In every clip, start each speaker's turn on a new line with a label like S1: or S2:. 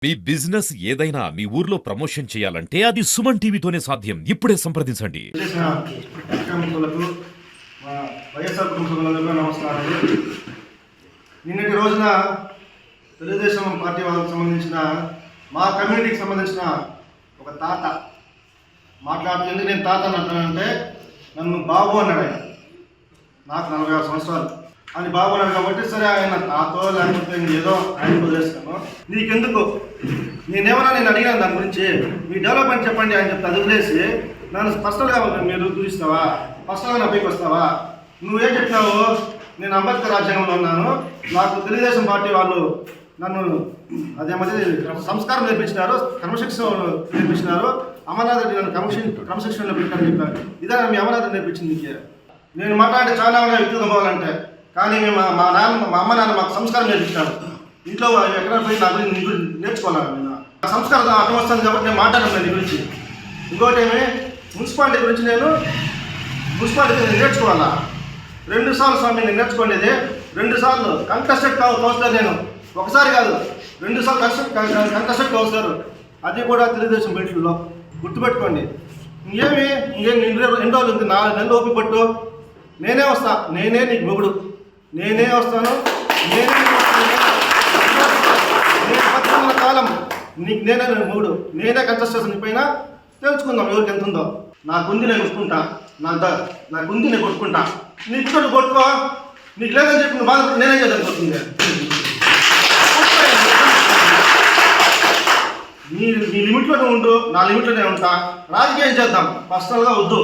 S1: మీ business ఏదైనా మీ ఊర్లో promotion చేయాలంటే అది సుమన్ టీవీతోనే సాధ్యం. ఇప్పుడే సంప్రదించండి.
S2: నమస్కారాలు. నిన్నటి రోజున తెలుగుదేశం పార్టీ వాళ్ళకి సంబంధించిన మా కమ్యూనిటీకి సంబంధించిన ఒక తాత మాట్లాడుతుంది. నేను తాత అంటానంటే నన్ను బాబు అన్నాడు. ఆయన నాకు 46 సంవత్సరాలు అని బాబు అన్నాడు కాబట్టి సరే ఆయన తాతో లేకపోతే ఏదో ఆయన వదిలేస్తాను. నీకెందుకు నేనేమన్నా నేను అడిగాను దాని గురించి మీ డెవలప్మెంట్ చెప్పండి అని చెప్తే అది వదిలేసి నన్ను పర్సనల్గా మీరు చూపిస్తావా, పర్సనల్గా నా పైకి వస్తావా? నువ్వేం చెప్పినావు? నేను అంబేద్కర్ రాజ్యాంగంలో ఉన్నాను, నాకు తెలుగుదేశం పార్టీ వాళ్ళు నన్ను అదేమది సంస్కారం నేర్పించినారు, క్రమశిక్షణ నేర్పించినారు, అమర్నాథ్ రెడ్డి నన్ను క్రమశిక్షణలో పెట్టారని చెప్పారు. ఇదే మీ అమర్నాథ్ నేర్పించింది. నేను మాట్లాడే చాలా ఉన్నాయి వ్యక్తిగతం పోవాలంటే, కానీ మేము మా అమ్మ నాన్న మాకు సంస్కారం నేర్పించినారు. ఇంట్లో ఎక్కడ పోయి నా గురించి నేర్చుకోవాలి. నేను సంస్కారం అర్థం వస్తుంది కాబట్టి నేను మాట్లాడను నీ గురించి. ఇంకోటి ఏమి మున్సిపాలిటీ గురించి నేను నేర్చుకోవాలా? 2 సార్లు స్వామి నేను నేర్చుకోండి. 2 సార్లు కంటెస్టెడ్ కౌన్సిలర్ నేను, ఒకసారి కాదు 2 సార్లు కంటెస్టెడ్ కౌన్సిలర్, అది కూడా తెలుగుదేశం బెల్ట్లో. గుర్తుపెట్టుకోండి. ఇంకేం 2 రోజులు ఉంది, 4 నెలలు ఓపిక పట్టు. నేనే వస్తా, నేనే నీకు మొగుడు, నేనే వస్తాను, నేనే బతుకున్న కాలం నీకు నేనే మొగుడు, నేనే కంటెస్టేషన్ పైన తెలుసుకుందాం ఎవరికి ఎంత ఉందో. నాకుంది నేను కొట్టుకుంటా, నాకుంది నేను కొట్టుకుంటా. నీకు ఇక్కడ కొట్టుకో, నీకు లేదని చెప్పి నువ్వు బాధపడి నేనే చేయగలుగుతుంది. నీ లిమిట్లోనే ఉండు, నా లిమిట్లోనే ఉంటా. రాజకీయం చేద్దాం, పర్సనల్గా వద్దు.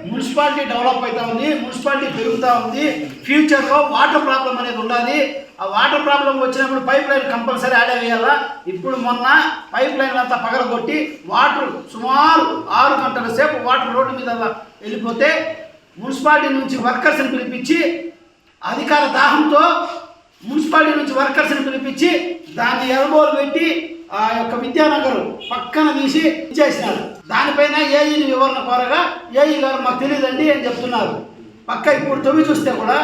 S3: మున్సిపాలిటీ డెవలప్ అవుతా ఉంది, మున్సిపాలిటీ పెరుగుతూ ఉంది. ఫ్యూచర్లో వాటర్ ప్రాబ్లం అనేది ఉండాలి. ఆ వాటర్ ప్రాబ్లం వచ్చినప్పుడు పైప్ లైన్ కంపల్సరీ యాడ్ వేయాలా. ఇప్పుడు మొన్న పైప్ లైన్ అంతా పగలగొట్టి వాటర్ సుమారు 6 గంటల సేపు వాటర్ రోడ్డు మీద వెళ్ళిపోతే మున్సిపాలిటీ నుంచి వర్కర్స్ని పిలిపించి, అధికార దాహంతో మున్సిపాలిటీ నుంచి వర్కర్స్ని పిలిపించి దాన్ని ఎల్బోలు పెట్టి ఆ యొక్క విద్యానగర్ పక్కన తీసి ఇచ్చేసినారు. దానిపైన ఏఈని వివరణ కోరగా ఏఈ గారు మాకు తెలియదండి అని చెప్తున్నారు. పక్క ఇప్పుడు తొమ్మి చూస్తే కూడా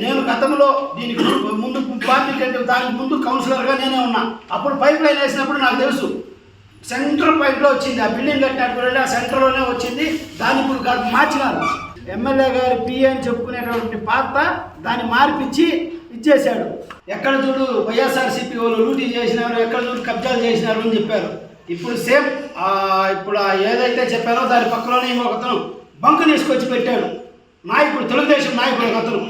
S3: నేను గతంలో దీనికి ముందు పార్టీ కంటే దానికి ముందు కౌన్సిలర్గా నేనే ఉన్నా. అప్పుడు పైప్ లైన్ వేసినప్పుడు నాకు తెలుసు. సెంట్రల్ పైప్లో వచ్చింది, ఆ బిల్డింగ్ కట్టినప్పుడు ఆ సెంటర్లోనే వచ్చింది. దాన్ని ఇప్పుడు మార్చినారు. ఎమ్మెల్యే గారు పిఏ అని చెప్పుకునేటువంటి పాత్ర దాన్ని మార్పిచ్చి ఇచ్చేశాడు. ఎక్కడ చూడు వైఎస్ఆర్సీపీ వాళ్ళు లూటీ చేసినారు, ఎక్కడ చూడు కబ్జాలు చేసినారు అని చెప్పారు. ఇప్పుడు సేమ్ ఇప్పుడు ఏదైతే చెప్పారో దాని పక్కలోనే ఇంకొకతను బంకు తీసుకొచ్చి పెట్టాడు. నాయకుడు, తెలుగుదేశం నాయకుడు అతను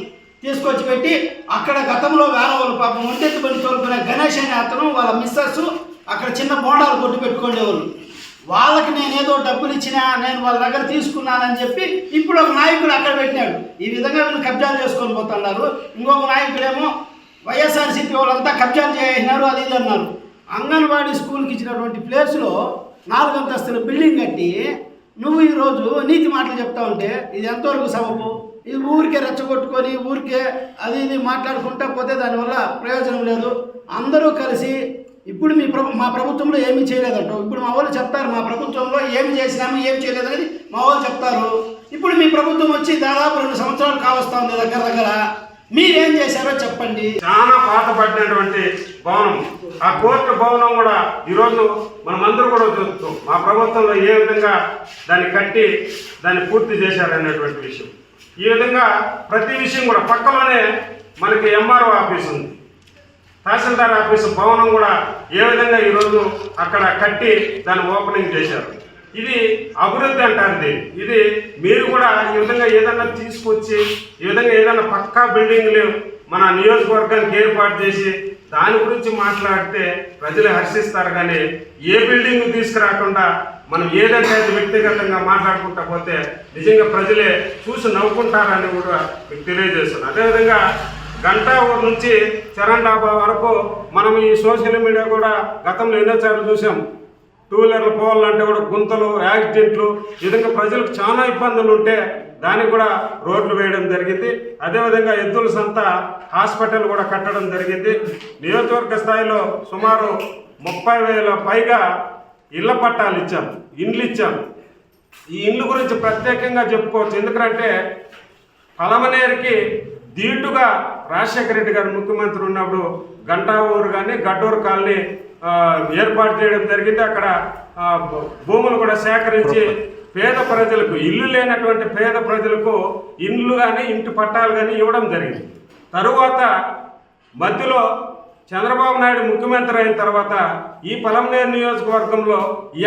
S3: తీసుకొచ్చి పెట్టి అక్కడ గతంలో వేరే వాళ్ళు పాపం ఒంటెత్తు పని తోలుకునే గణేష్ అనే అతను వాళ్ళ మిస్సెస్ అక్కడ చిన్న బోండాలు కొట్టు పెట్టుకునేవాళ్ళు. వాళ్ళకి నేనేదో డబ్బులు ఇచ్చినా, నేను వాళ్ళ దగ్గర తీసుకున్నానని చెప్పి ఇప్పుడు ఒక నాయకుడు అక్కడ పెట్టినాడు. ఈ విధంగా వీళ్ళు కబ్జాలు చేసుకొని పోతున్నారు. ఇంకొక నాయకుడేమో వైఎస్ఆర్సీపీ వాళ్ళంతా కబ్జాలు చేసినారు అది ఇది అన్నారు. అంగన్వాడీ స్కూల్కి ఇచ్చినటువంటి ప్లేస్లో 4 అంతస్తుల బిల్డింగ్ కట్టి నువ్వు ఈరోజు నీతి మాటలు చెప్తా ఉంటే ఇది ఎంతవరకు సబబు? ఇది ఊరికే రెచ్చగొట్టుకొని ఊరికే అది ఇది మాట్లాడుకుంటా పోతే దానివల్ల ప్రయోజనం లేదు. అందరూ కలిసి ఇప్పుడు మా ప్రభుత్వంలో ఏమీ చేయలేదంట. ఇప్పుడు మా వాళ్ళు చెప్తారు మా ప్రభుత్వంలో ఏమి చేసినాము ఏం చేయలేదనేది మా వాళ్ళు చెప్తారు. ఇప్పుడు మీ ప్రభుత్వం వచ్చి దాదాపు 2 సంవత్సరాలు కావస్తా ఉంది దగ్గర. మీరేం చేశారో చెప్పండి.
S4: చాలా పాత పడినటువంటి భవనం, ఆ కోర్టు భవనం కూడా ఈరోజు మనమందరూ కూడా చూస్తాం మా ప్రభుత్వంలో ఏ విధంగా దాన్ని కట్టి దాన్ని పూర్తి చేశారనేటువంటి విషయం. ఈ విధంగా ప్రతి విషయం కూడా పక్కలోనే మనకి ఎంఆర్ఓ ఆఫీస్ ఉంది, తహసీల్దార్ ఆఫీసు భవనం కూడా ఏ విధంగా ఈరోజు అక్కడ కట్టి దాన్ని ఓపెనింగ్ చేశారు. ఇది అభివృద్ధి అంటారు. ఇది మీరు కూడా ఈ విధంగా ఏదన్నా తీసుకొచ్చి ఈ విధంగా ఏదైనా పక్కా బిల్డింగ్లు మన నియోజకవర్గానికి ఏర్పాటు చేసి దాని గురించి మాట్లాడితే ప్రజలు హర్షిస్తారు. కానీ ఏ బిల్డింగ్ తీసుకురాకుండా మనం ఏదంటే అది వ్యక్తిగతంగా మాట్లాడుకుంటా పోతే నిజంగా ప్రజలే చూసి నవ్వుకుంటారని కూడా మీకు తెలియజేస్తున్నాను. అదేవిధంగా గంటావూరు నుంచి చరణ్ డాబా వరకు మనం ఈ సోషల్ మీడియా కూడా గతంలో ఎన్నోసార్లు చూసాం. 2 వీలర్లు పోవాలంటే కూడా గుంతలు, యాక్సిడెంట్లు, ఈ విధంగా ప్రజలకు చాలా ఇబ్బందులు ఉంటే దానికి కూడా రోడ్లు వేయడం జరిగింది. అదేవిధంగా ఎద్దుల సంత హాస్పిటల్ కూడా కట్టడం జరిగింది. నియోజకవర్గ స్థాయిలో సుమారు 30,000 పైగా ఇళ్ల పట్టాలు ఇచ్చాము, ఇండ్లు ఇచ్చాము. ఈ ఇండ్లు గురించి ప్రత్యేకంగా చెప్పుకోవచ్చు. ఎందుకంటే పలమనేరుకి ధీటుగా రాజశేఖర రెడ్డి గారు ముఖ్యమంత్రి ఉన్నప్పుడు గంటావూరు కానీ గడ్డూరు కాలనీ ఏర్పాటు చేయడం జరిగింది. అక్కడ భూములు కూడా సేకరించి పేద ప్రజలకు, ఇల్లు లేనటువంటి పేద ప్రజలకు ఇండ్లు కానీ ఇంటి పట్టాలు కానీ ఇవ్వడం జరిగింది. తరువాత మధ్యలో చంద్రబాబు నాయుడు ముఖ్యమంత్రి అయిన తర్వాత ఈ పలమనేరు నియోజకవర్గంలో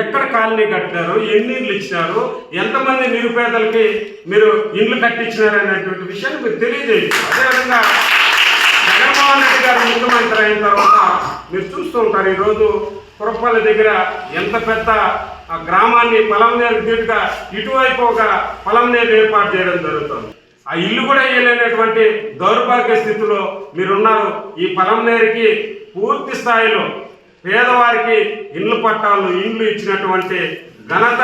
S4: ఎక్కడ కాలనీ కట్టినారు, ఎన్ని ఇళ్ళు ఇచ్చినారు, ఎంతమంది నిరుపేదలకి మీరు ఇండ్లు కట్టించినారు అనేటువంటి విషయాన్ని మీరు తెలియజేయచ్చు. అదేవిధంగా జగన్మోహన్ రెడ్డి గారు ముఖ్యమంత్రి అయిన తర్వాత మీరు చూస్తూ ఉంటారు, ఈరోజు కురపల్లి దగ్గర ఎంత పెద్ద గ్రామాన్ని పలమనేరు దీటుగా ఇటువైపు ఒక పలమనేరు ఏర్పాటు చేయడం జరుగుతుంది. ఆ ఇల్లు కూడా వేయలేనటువంటి దౌర్భాగ్య స్థితిలో మీరున్నారు. ఈ పలమనేరుకి పూర్తి స్థాయిలో పేదవారికి ఇండ్లు పట్టాలు, ఇండ్లు ఇచ్చినటువంటి ఘనత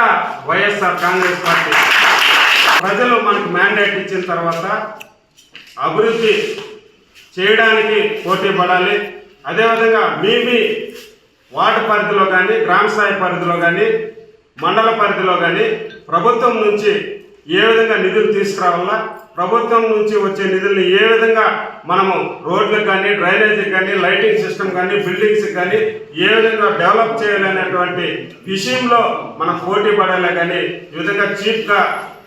S4: వైఎస్ఆర్ కాంగ్రెస్ పార్టీ. ప్రజలు మనకు మ్యాండేట్ ఇచ్చిన తర్వాత అభివృద్ధి చేయడానికి పోటీ పడాలి. అదేవిధంగా మీ వార్డు పరిధిలో కానీ, గ్రామ స్థాయి పరిధిలో కానీ, మండల పరిధిలో కానీ ప్రభుత్వం నుంచి ఏ విధంగా నిధులు తీసుకురావాలా, ప్రభుత్వం నుంచి వచ్చే నిధుల్ని ఏ విధంగా మనము రోడ్లకు కానీ, డ్రైనేజీకి కానీ, లైటింగ్ సిస్టమ్ కానీ, బిల్డింగ్స్కి కానీ ఏ విధంగా డెవలప్ చేయాలనేటువంటి విషయంలో మనం పోటీ పడాలి. కానీ ఈ విధంగా చీప్గా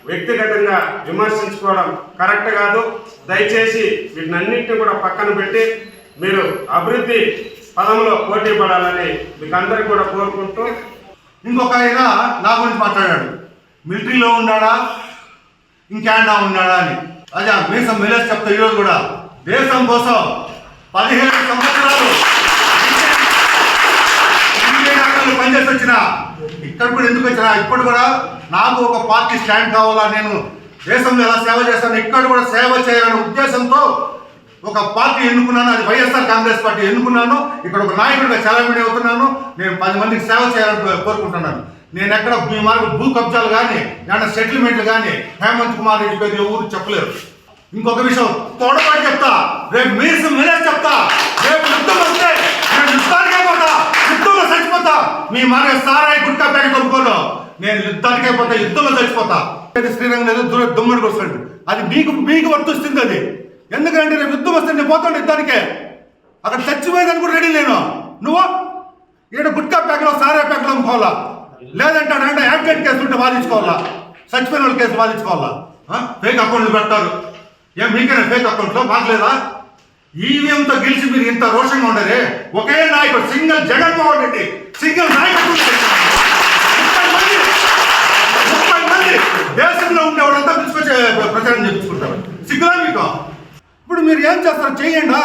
S4: వ్యక్తిగతంగా విమర్శించుకోవడం కరెక్ట్ కాదు. దయచేసి వీటినన్నింటినీ కూడా పక్కన పెట్టి మీరు అభివృద్ధి పదంలో పోటీ పడాలని మీకు అందరికీ కూడా కోరుకుంటూ,
S2: ఇంకొక ఆయన నా గురించి మాట్లాడాడు, మిలిటరీలో ఉన్నాడా ఇంకేడా ఉన్నాడా అని. అదే మీసం మెలేసి చెప్తా, ఈరోజు కూడా దేశం కోసం 17 సంవత్సరాలు పనిచేసి వచ్చిన, ఇక్కడ కూడా ఎందుకు వచ్చినా, ఇప్పుడు కూడా నాకు ఒక పార్టీ స్టాండ్ కావాలా, నేను దేశంలో ఎలా సేవ చేస్తాను, ఇక్కడ కూడా సేవ చేయాలనే ఉద్దేశంతో ఒక పార్టీ ఎన్నుకున్నాను. అది వైఎస్ఆర్ కాంగ్రెస్ పార్టీ ఎన్నుకున్నాను. ఇక్కడ ఒక నాయకుడిగా చలామణి అవుతున్నాను. నేను 10 మందికి సేవ చేయాలని కోరుకుంటున్నాను. నేను ఎక్కడ మీ మార్గం భూ కబ్జాలు కానీ, ఏమన్నా సెటిల్మెంట్లు కానీ హేమంత్ కుమార్ రెడ్డి పేరు ఎవరు చెప్పలేరు. ఇంకొక విషయం తోడపాటు చెప్తా, రేపు మీరు మెలేసి చెప్తా, రేపు యుద్ధం వస్తే నేను యుద్ధానికే పోతా, యుద్ధంలో చచ్చిపోతా. మీ మార్గం సారాయి గుట్కా ప్యాకెట్ కొనుక్కోను, నేను యుద్ధానికే పోతా, యుద్ధంలో చచ్చిపోతా. శ్రీరంగం లేదు, దుమ్మడికి వస్తాడు, అది మీకు వర్తిస్తుంది. అది ఎందుకంటే రేపు యుద్ధం వస్తే నేను పోతాను యుద్ధానికే, అక్కడ చచ్చిపోయేదాన్ని కూడా రెడీ లేను. నువ్వు ఇక్కడ గుట్కా ప్యాకెట్లో సారాయి ప్యాకెట్లో అమ్ముకోవాలా, లేదంటే అంటే యాక్సిడెంట్ కేసు ఉంటే వాదించుకోవాలా, చచ్చిపోయిన వాళ్ళ కేసు వాదించుకోవాలా. ఫేక్ అకౌంట్లు పెడతారు. ఏం మీకైనా ఫేక్ అకౌంట్లో మాకలేదా? ఈవీఎంతో గెలిచి మీరు ఇంత రోషంగా ఉండరే. ఒకే నాయకుడు, సింగిల్ జగన్మోహన్ రెడ్డి, సింగిల్ నాయకుడు 30 మంది దేశంలో ఉండేవాళ్ళంతా పిలుచుకొచ్చే ప్రచారం చేయించుకుంటారు. సిగ్గులా మీకు? ఇప్పుడు మీరు ఏం చేస్తారు చేయండి.